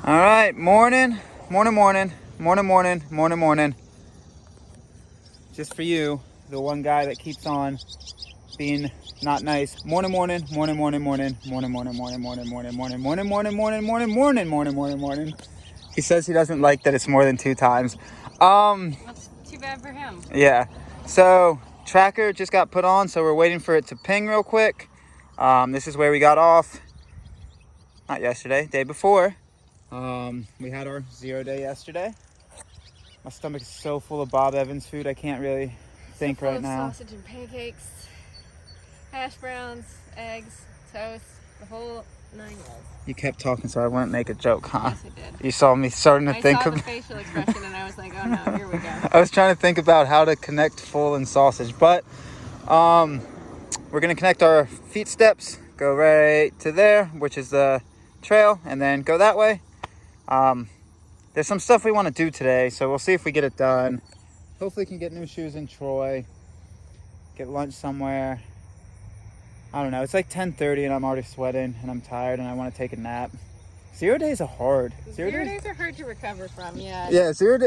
All right, morning. Just for you, the one guy that keeps on being not nice. Morning. He says he doesn't like that it's more than 2 times. That's too bad for him. Yeah. So tracker just got put on, so we're waiting for it to ping real quick. This is where we got off. Not yesterday, day before. We had our 0 day yesterday. My stomach is so full of Bob Evans food, I can't really think right now. Sausage and pancakes, hash browns, eggs, toast, the whole 9 yards. You kept talking, so I wouldn't make a joke, huh? Yes, I did. You saw me starting to think I saw of the facial expression, and I was like, "Oh no, here we go." I was trying to think about how to connect full and sausage, but we're gonna connect our feet steps, go right to there, which is the trail, and then go that way. There's some stuff we want to do today, so we'll see if we get it done. Hopefully can get new shoes in Troy, get lunch somewhere. I don't know, it's like 10:30 and I'm already sweating and I'm tired and I want to take a nap. 0 days are hard. 0 days are hard to recover from, yeah. Yeah, 0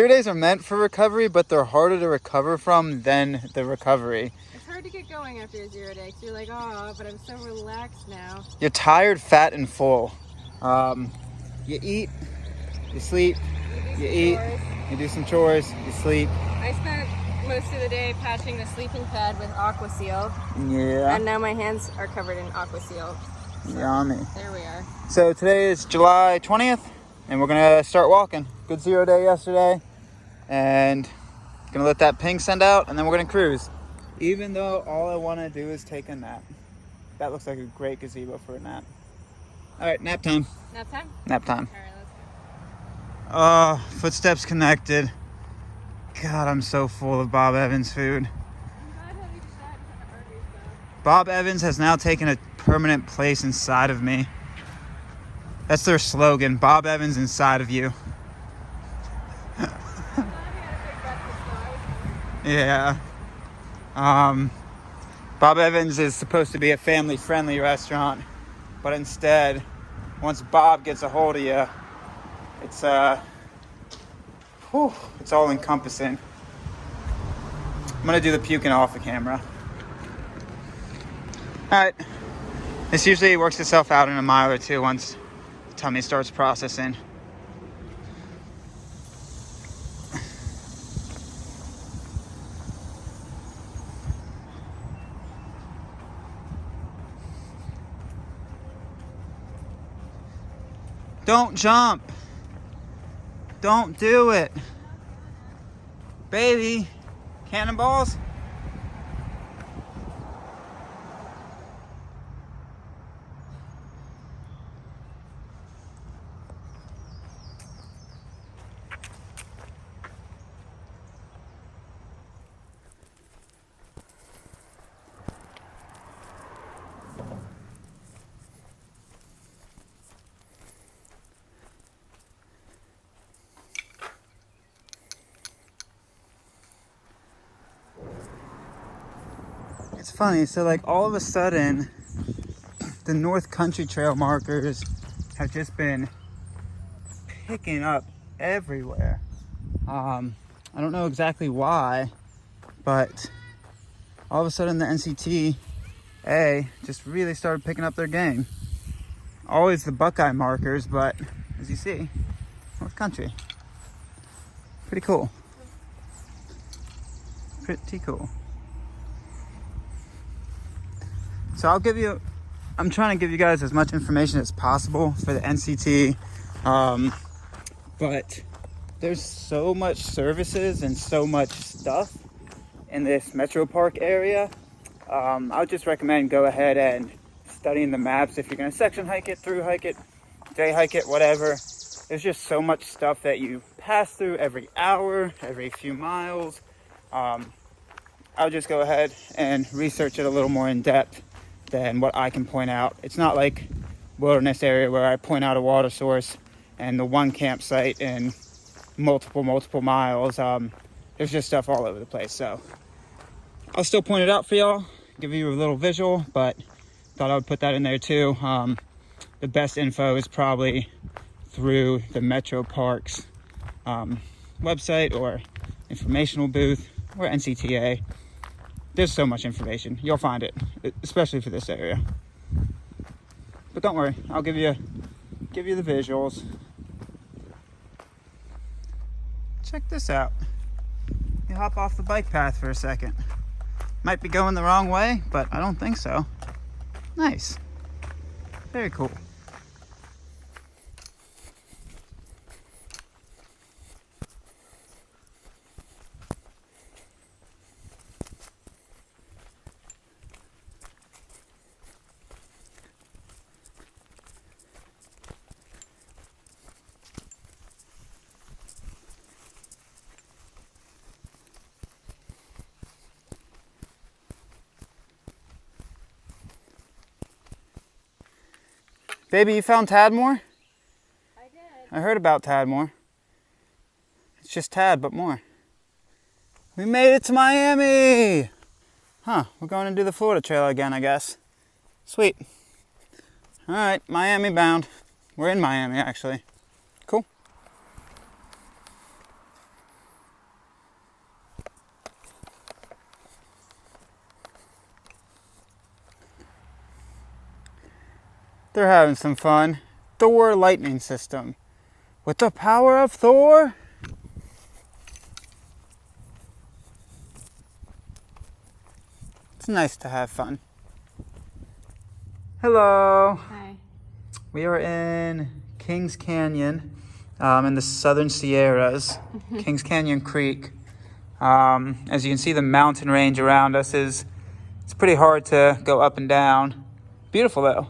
days are meant for recovery, but they're harder to recover from than the recovery. It's hard to get going after a 0 day. You're like, oh, but I'm so relaxed now. You're tired, fat, and full. You eat, you sleep, you eat, you do some chores, you sleep. I spent most of the day patching the sleeping pad with Aqua Seal. Yeah. And now my hands are covered in Aqua Seal. So yummy. there we are. So today is July 20th, and we're gonna start walking. Good 0 day yesterday, and gonna let that ping send out, and then we're gonna cruise. Even though all I wanna do is take a nap. That looks like a great gazebo for a nap. All right, nap time. Nap time? Nap time. All right, let's go. Footsteps connected. God, I'm so full of Bob Evans food. Bob Evans has now taken a permanent place inside of me. That's their slogan, Bob Evans inside of you. Yeah. Bob Evans is supposed to be a family-friendly restaurant, but instead, once Bob gets a hold of you, it's all encompassing. I'm gonna do the puking off the camera. All right, this usually works itself out in a mile or two once the tummy starts processing. Don't jump. Don't do it. Baby, cannonballs. It's funny, so like all of a sudden the North Country Trail markers have just been picking up everywhere. I don't know exactly why, but all of a sudden the NCTA just really started picking up their game. Always the Buckeye markers, but as you see, North Country. Pretty cool. Pretty cool. So I'm trying to give you guys as much information as possible for the NCT, but there's so much services and so much stuff in this Metro Park area. I would just recommend go ahead and studying the maps if you're going to section hike it, through hike it, day hike it, whatever. There's just so much stuff that you pass through every hour, every few miles. I would just go ahead and research it a little more in depth than what I can point out. It's not like wilderness area where I point out a water source and the one campsite in multiple miles. There's just stuff all over the place. So I'll still point it out for y'all, give you a little visual, but thought I would put that in there too. The best info is probably through the Metro Parks website or informational booth or NCTA. There's so much information. You'll find it, especially for this area. But don't worry, I'll give you the visuals. Check this out. You hop off the bike path for a second. Might be going the wrong way, but I don't think so. Nice. Very cool. Baby, you found Tadmore? I did. I heard about Tadmore. It's just Tad, but more. We made it to Miami! Huh, we're going to do the Florida Trail again, I guess. Sweet. Alright, Miami bound. We're in Miami, actually. Cool. They're having some fun. Thor lightning system. With the power of Thor. It's nice to have fun. Hello. Hi. We are in Kings Canyon in the Southern Sierras. Kings Canyon Creek. As you can see, the mountain range around us it's pretty hard to go up and down. Beautiful though.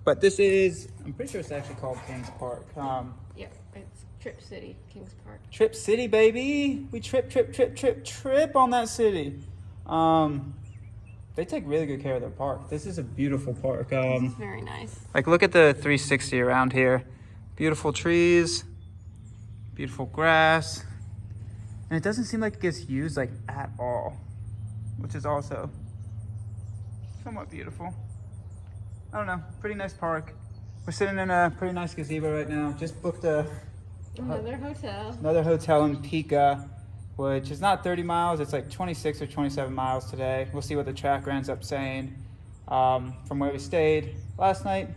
But this is, I'm pretty sure it's actually called Kings Park. Yep, it's Trip City, Kings Park. Trip City, baby. We trip on that city. They take really good care of their park. This is a beautiful park. This is very nice. Like, look at the 360 around here. Beautiful trees, beautiful grass. And it doesn't seem like it gets used like at all, which is also somewhat beautiful. I don't know, pretty nice park. We're sitting in a pretty nice gazebo right now. Just booked Another hotel. another hotel in Piqua, which is not 30 miles. It's like 26 or 27 miles today. We'll see what the tracker ends up saying. From where we stayed last night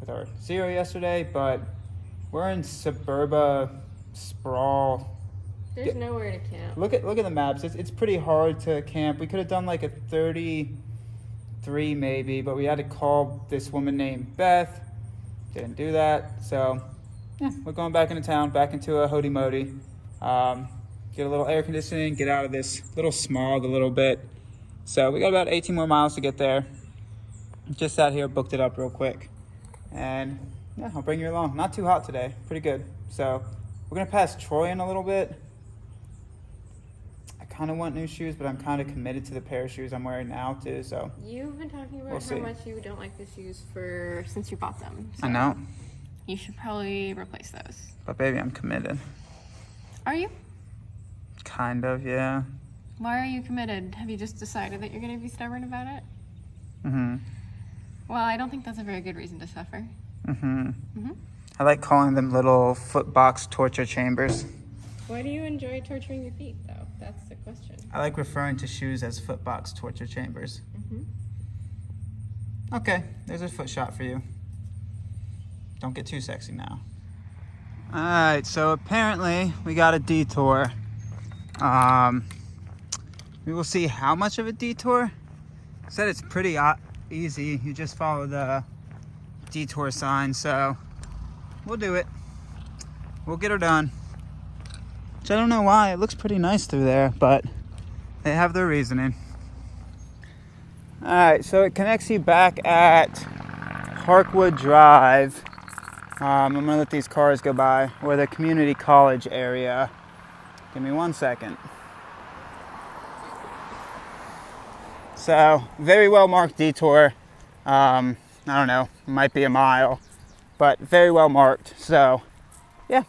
with our zero yesterday, but we're in suburba sprawl. There's nowhere to camp. Look at the maps. It's pretty hard to camp. We could have done like a 33 maybe, but we had to call this woman named Beth. Didn't do that. So yeah, we're going back into town, back into a Hody Modi. Get a little air conditioning, get out of this little smog a little bit. So we got about 18 more miles to get there. Just sat here, booked it up real quick. And yeah, I'll bring you along. Not too hot today, pretty good. So we're gonna pass Troy in a little bit. I kind of want new shoes, but I'm kind of committed to the pair of shoes I'm wearing now too, so. You've been talking about We'll see. how much you don't like the shoes since you bought them. I know, You should probably replace those. but baby, I'm committed. Are you? Kind of, yeah. Why are you committed? Have you just decided that you're going to be stubborn about it? Mm-hmm. Well, I don't think that's a very good reason to suffer. Mm-hmm. Mm-hmm. I like calling them little foot box torture chambers. Why do you enjoy torturing your feet, though? That's the question. I like referring to shoes as foot box torture chambers. Mm-hmm. Okay, there's a foot shot for you. Don't get too sexy now. All right, so apparently we got a detour. We will see how much of a detour. Said it's pretty easy. You just follow the detour sign, so we'll do it. We'll get her done. Which I don't know why. It looks pretty nice through there, but they have their reasoning. All right, so it connects you back at Parkwood Drive. I'm gonna let these cars go by, or the community college area. Give me 1 second. So, very well marked detour. I don't know, might be a mile, but very well marked. So, yeah,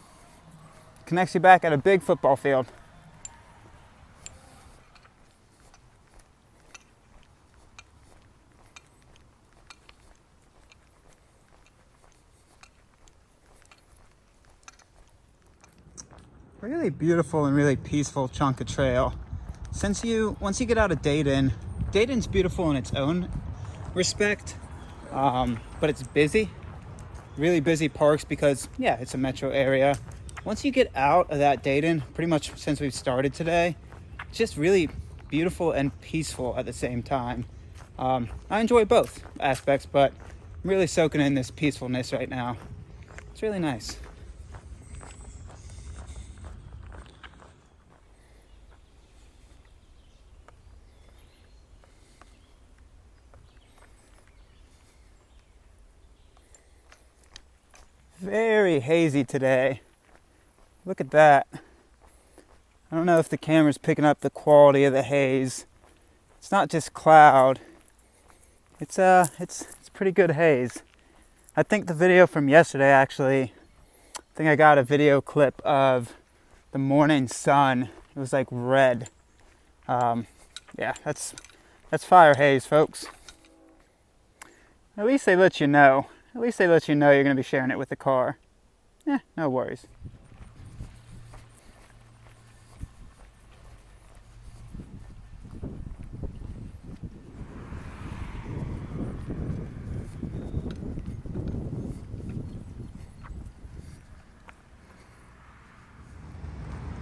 connects you back at a big football field. Really beautiful and really peaceful chunk of trail. Once you get out of Dayton's beautiful in its own respect, but it's busy, really busy parks because yeah, it's a metro area. Once you get out of that Dayton, pretty much since we've started today, it's just really beautiful and peaceful at the same time. I enjoy both aspects, but I'm really soaking in this peacefulness right now. It's really nice. Very hazy today. Look at that. I don't know if the camera's picking up the quality of the haze. It's not just cloud. It's pretty good haze. I think the video from yesterday actually, I think I got a video clip of the morning sun. It was like red. Yeah, that's fire haze, folks. At least they let you know. At least they let you know you're going to be sharing it with the car. No worries.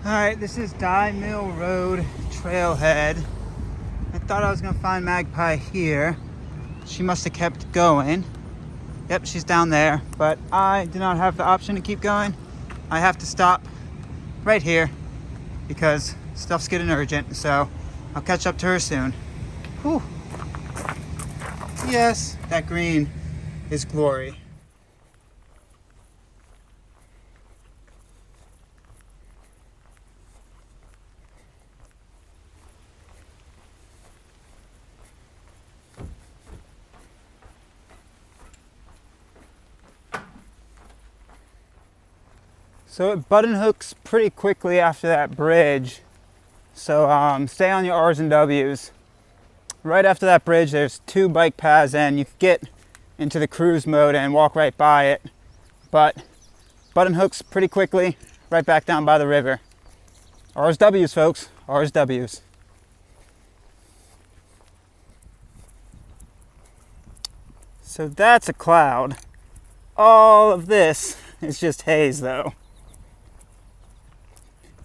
Alright, this is Dye Mill Road trailhead. I thought I was going to find Magpie here. She must have kept going. Yep, she's down there, but I do not have the option to keep going. I have to stop right here because stuff's getting urgent, so I'll catch up to her soon. Whew. Yes, that green is glory. So it button hooks pretty quickly after that bridge. So stay on your R's and W's. Right after that bridge, there's 2 bike paths and you can get into the cruise mode and walk right by it. But button hooks pretty quickly, right back down by the river. R's W's, folks, R's W's. So that's a cloud. All of this is just haze though.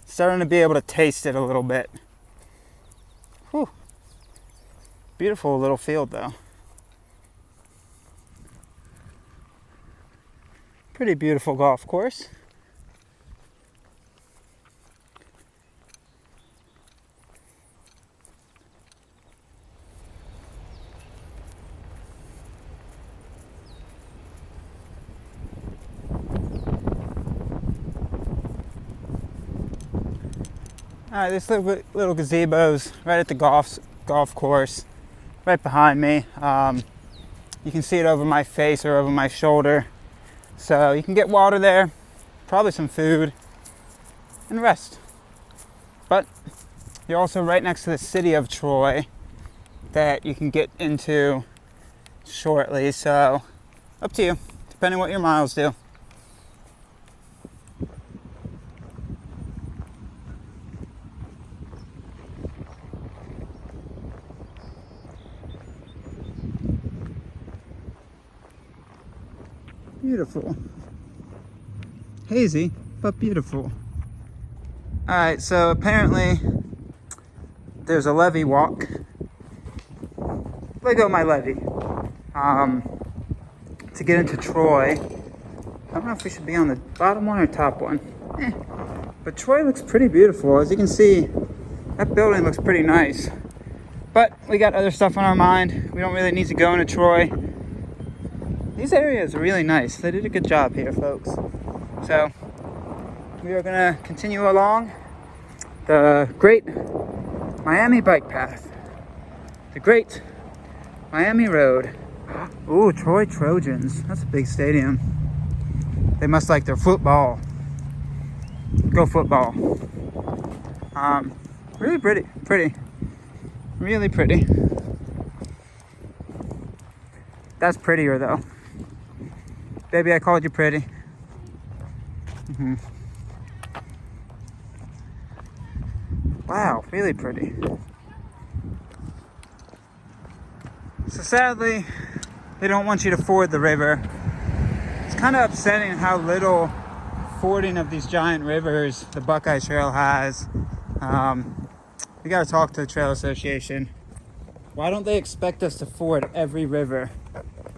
Starting to be able to taste it a little bit. Whew. Beautiful little field though. Pretty beautiful golf course. Alright, this little gazebo's right at the golf course, right behind me. You can see it over my face or over my shoulder. So you can get water there, probably some food, and rest. But you're also right next to the city of Troy that you can get into shortly. So up to you, depending what your miles do. Beautiful. Hazy, but beautiful. Alright, so apparently there's a levee walk. Let go my levee. To get into Troy. I don't know if we should be on the bottom one or top one. But Troy looks pretty beautiful. As you can see, that building looks pretty nice. But we got other stuff on our mind. We don't really need to go into Troy. These areas are really nice. They did a good job here, folks. So we are gonna continue along the Great Miami Bike Path. The Great Miami Road. Ooh, Troy Trojans. That's a big stadium. They must like their football. Go football. Really pretty. Really pretty. That's prettier though. Baby, I called you pretty. Wow, really pretty. So sadly, they don't want you to ford the river. It's kind of upsetting how little fording of these giant rivers the Buckeye Trail has. We gotta talk to the Trail Association. Why don't they expect us to ford every river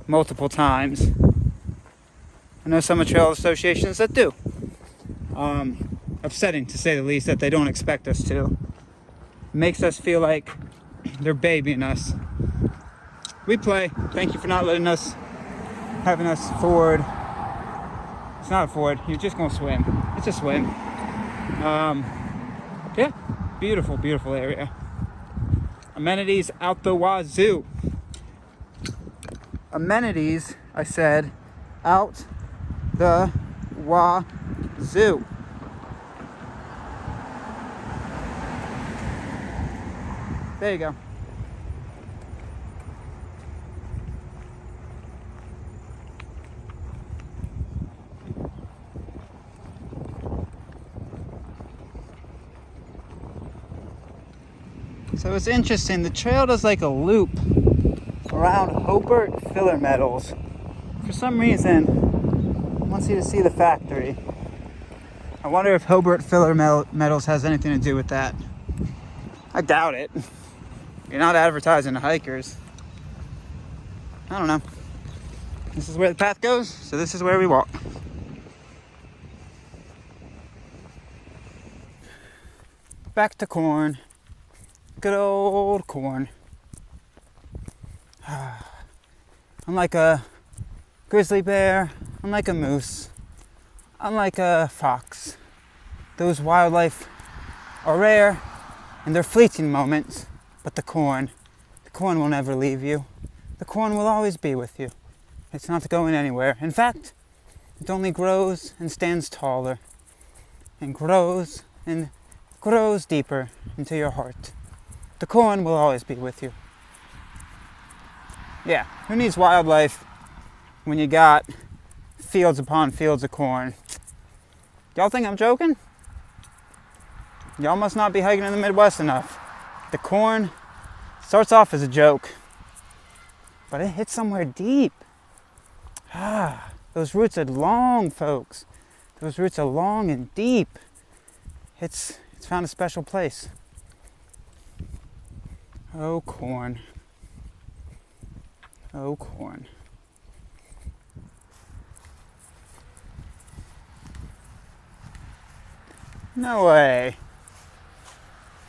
multiple times? I know some of trail associations that do. Upsetting to say the least that they don't expect us to. Makes us feel like they're babying us. We play. Thank you for not having us ford. It's not a ford. You're just gonna swim. It's a swim. Yeah, beautiful, beautiful area. Amenities out the wazoo. Amenities, I said, out the wazoo. There you go. So it's interesting, the trail does like a loop around Hobart filler metals. For some reason, it wants you to see the factory. I wonder if Hobart filler metals has anything to do with that. I doubt it. You're not advertising to hikers. I don't know. This is where the path goes, so this is where we walk. Back to corn. Good old corn. I'm like a grizzly bear. I'm like a moose. I'm like a fox. Those wildlife are rare and they're fleeting moments, but the corn will never leave you. The corn will always be with you. It's not going anywhere. In fact, it only grows and stands taller and grows deeper into your heart. The corn will always be with you. Yeah, who needs wildlife when you got fields upon fields of corn? Y'all think I'm joking? Y'all must not be hiking in the Midwest enough. The corn starts off as a joke, but it hits somewhere deep. Those roots are long, folks. Those roots are long and deep. It's found a special place. Oh, corn. Oh, corn. No way.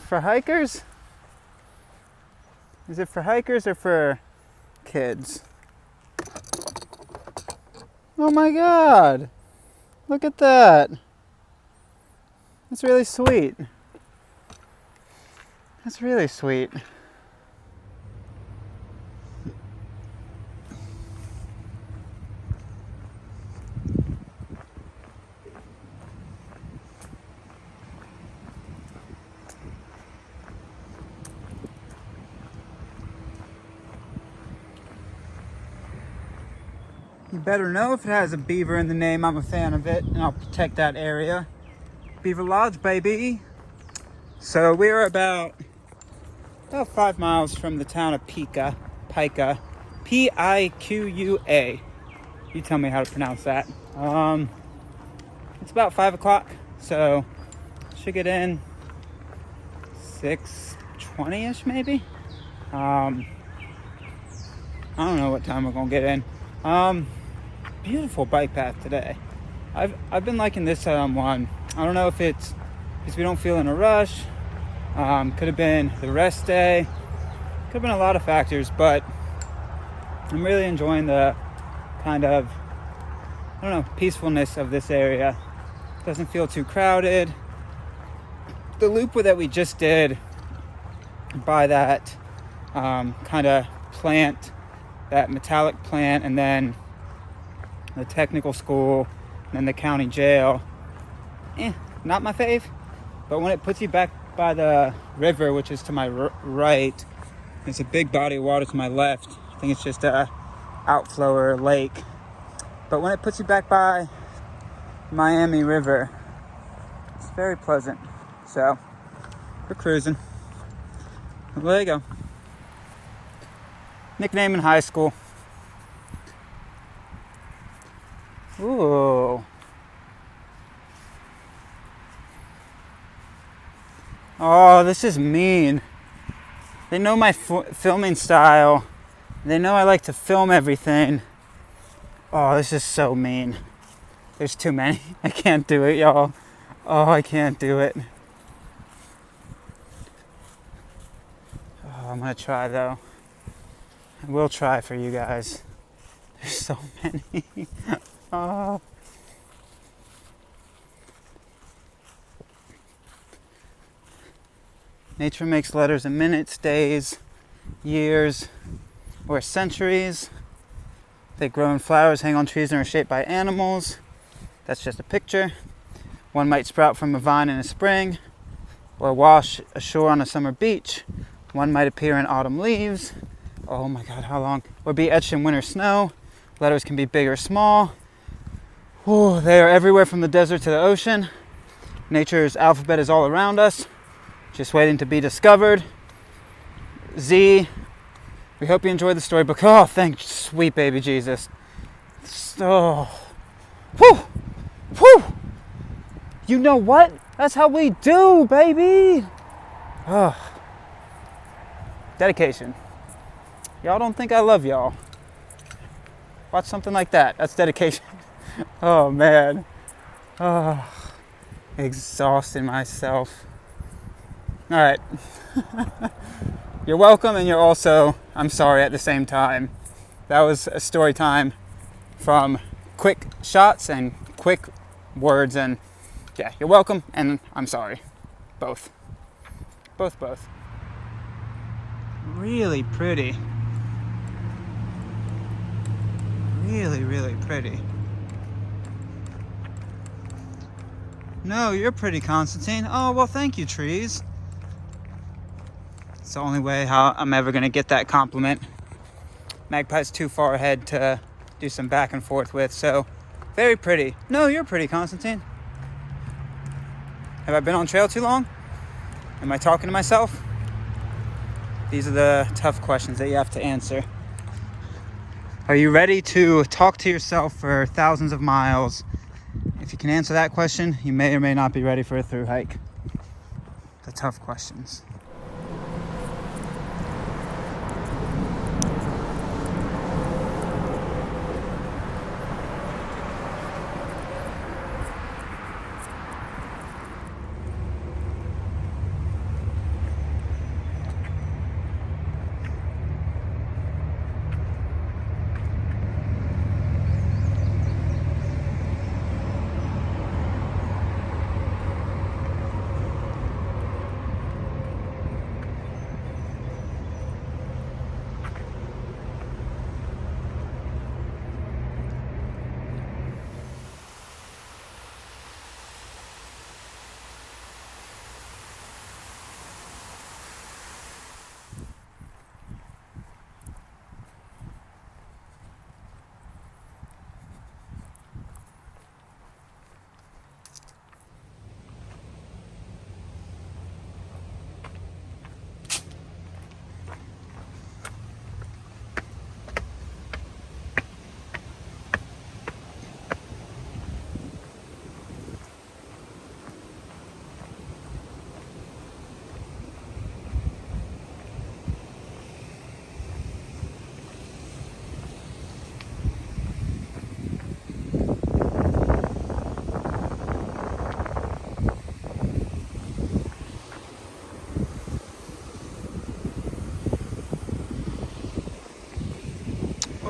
For hikers? Is it for hikers or for kids? Oh my God. Look at that. That's really sweet. That's really sweet. You better know if it has a beaver in the name. I'm a fan of it, and I'll protect that area. Beaver Lodge, baby. So we're about 5 miles from the town of Piqua. P-I-Q-U-A. You tell me how to pronounce that. It's about 5 o'clock, so should get in 6:20ish maybe. I don't know what time we're gonna get in. Beautiful bike path today. I've been liking this one. I don't know if it's because we don't feel in a rush. Could have been the rest day. Could have been a lot of factors, but I'm really enjoying the kind of, I don't know, peacefulness of this area. Doesn't feel too crowded. The loop that we just did by that kind of plant, that metallic plant, and then the technical school, and then the county jail. Not my fave. But when it puts you back by the river, which is to my right, there's a big body of water to my left. I think it's just a outflower lake. But when it puts you back by Miami River, it's very pleasant. So We're cruising. There you go. Nickname in high school. Ooh. Oh, this is mean. They know my filming style. They know I like to film everything. Oh, this is so mean. There's too many. I can't do it, y'all. Oh, I can't do it. Oh, I'm gonna try though. I will try for you guys. There's so many. Oh. Nature makes letters in minutes, days, years, or centuries. They grow in flowers, hang on trees, and are shaped by animals. That's just a picture. One might sprout from a vine in a spring, or wash ashore on a summer beach. One might appear in autumn leaves. Oh my God, how long? Or be etched in winter snow. Letters can be big or small. Oh, they are everywhere from the desert to the ocean. Nature's alphabet is all around us, just waiting to be discovered. Z. We hope you enjoyed the storybook. Oh, thank sweet baby Jesus. So, whew, whew. You know what? That's how we do, baby. Oh. Dedication. Y'all don't think I love y'all. Watch something like that. That's dedication. Oh man. Oh, exhausting myself. All right. You're welcome, and you're also, I'm sorry at the same time. That was a story time from quick shots and quick words, and yeah, you're welcome, and I'm sorry. Both. Both. Really pretty. Really, really pretty. No, you're pretty, Constantine. Oh, well, thank you, trees. It's the only way how I'm ever going to get that compliment. Magpie's too far ahead to do some back and forth with, so very pretty. No, you're pretty, Constantine. Have I been on trail too long? Am I talking to myself? These are the tough questions that you have to answer. Are you ready to talk to yourself for thousands of miles? If you can answer that question, you may or may not be ready for a through hike. The tough questions.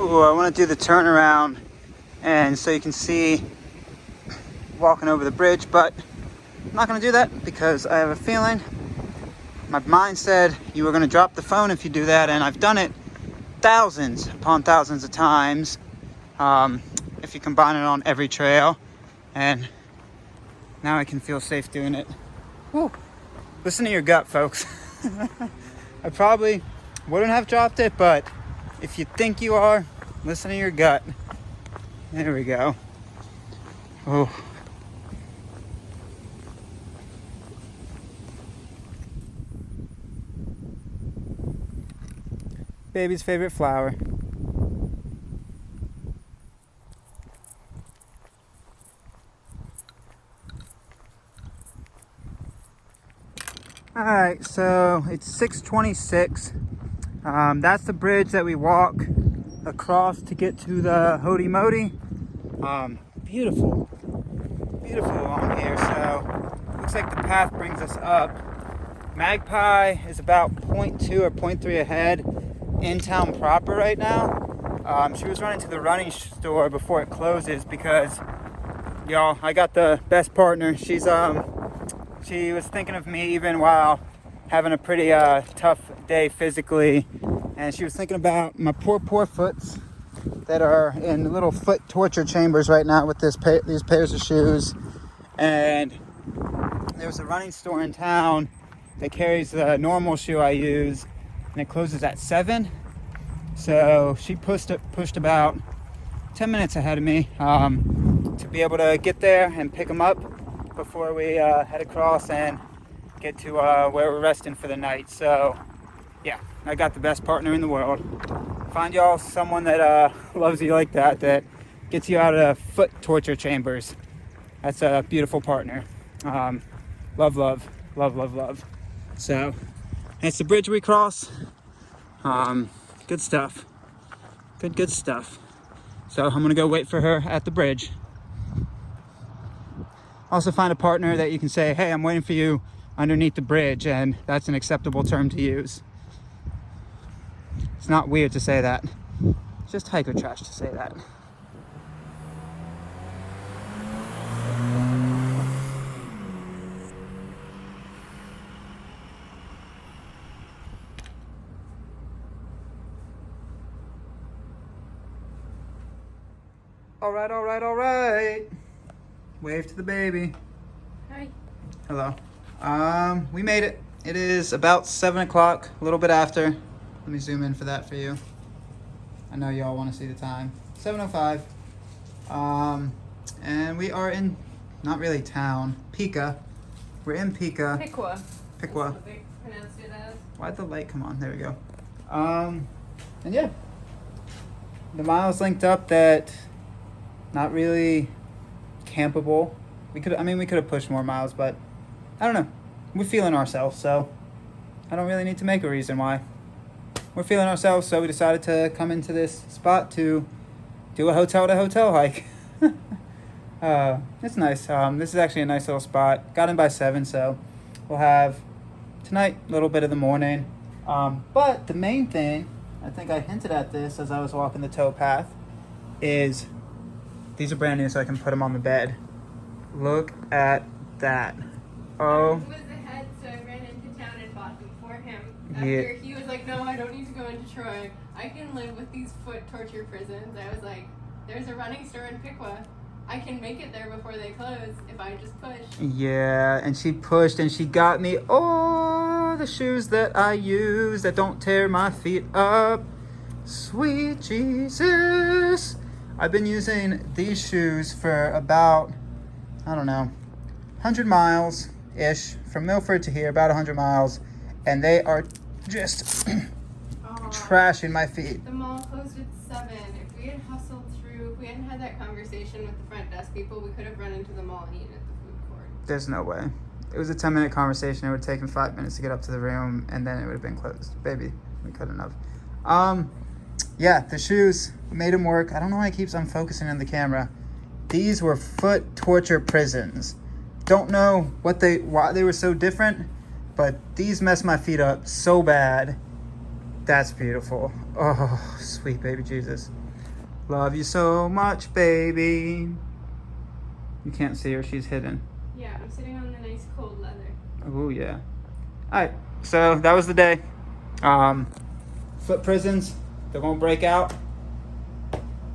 Ooh, I want to do the turnaround, and so you can see walking over the bridge, but I'm not going to do that because I have a feeling my mind said you were going to drop the phone if you do that, and I've done it thousands upon thousands of times if you combine it on every trail, and now I can feel safe doing it. Woo. Listen to your gut, folks. I probably wouldn't have dropped it, but if you think you are, listen to your gut. There we go. Oh. Baby's favorite flower. Alright, so it's 6:26. That's the bridge that we walk across to get to the Hody Modi. Beautiful along here. So looks like the path brings us up. Magpie is about 0.2 or 0.3 ahead in town proper right now. She was running to the running store before it closes because, y'all, I got the best partner. She was thinking of me even while having a pretty tough day physically, and she was thinking about my poor foots that are in little foot torture chambers right now with these pairs of shoes. And there was a running store in town that carries the normal shoe I use, and it closes at 7. So she pushed about 10 minutes ahead of me to be able to get there and pick them up before we head across and get to where we're resting for the night. So yeah, I got the best partner in the world. Find y'all someone that loves you like that gets you out of foot torture chambers. That's a beautiful partner. Love. So that's the bridge we cross. Good stuff. Good stuff. So I'm gonna go wait for her at the bridge. Also find a partner that you can say, hey, I'm waiting for you underneath the bridge, and that's an acceptable term to use. It's not weird to say that. It's just hiker trash to say that. All right. Wave to the baby. Hi. Hello. We made it. It is about 7 o'clock, a little bit after. Let me zoom in for that for you. I know y'all want to see the time. 7:05. And we are in, not really town, Piqua. We're in Piqua. Piqua. Piqua. That's what they pronounced it as. Why'd the light come on? There we go. And yeah, the miles linked up that not really campable. We could have pushed more miles, but I don't know. We're feeling ourselves, so I don't really need to make a reason why. We're feeling ourselves, so we decided to come into this spot to do a hotel-to-hotel hike. It's nice. This is actually a nice little spot. Got in by 7, so we'll have tonight a little bit of the morning. But the main thing, I think I hinted at this as I was walking the towpath, is these are brand new, so I can put them on the bed. Look at that. Oh. He was ahead, so I ran into town and bought them for him. Yeah. After he was like, no, I don't need to go into Troy. I can live with these foot torture prisons. I was like, there's a running store in Piqua. I can make it there before they close if I just push. Yeah, and she pushed and she got me all the shoes that I use that don't tear my feet up. Sweet Jesus. I've been using these shoes for about, I don't know, 100 miles-ish. From Milford to here, about 100 miles. And they are just trashing my feet. The mall closed at 7. If we had hustled through, if we hadn't had that conversation with the front desk people, we could have run into the mall and eaten at the food court. There's no way. It was a 10-minute conversation. It would have taken 5 minutes to get up to the room, and then it would have been closed. Baby, we couldn't have. Yeah, the shoes made them work. I don't know why it keeps unfocusing on the camera. These were foot torture prisons. Don't know why they were so different, but these messed my feet up so bad. That's beautiful. Oh, sweet baby Jesus. Love you so much, baby. You can't see her, she's hidden. Yeah, I'm sitting on the nice cold leather. Oh, yeah. Alright, so that was the day. Foot prisons, they're gonna break out.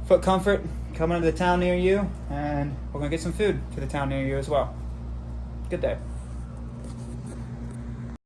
Foot comfort, coming to the town near you, and we're gonna get some food to the town near you as well. Good day.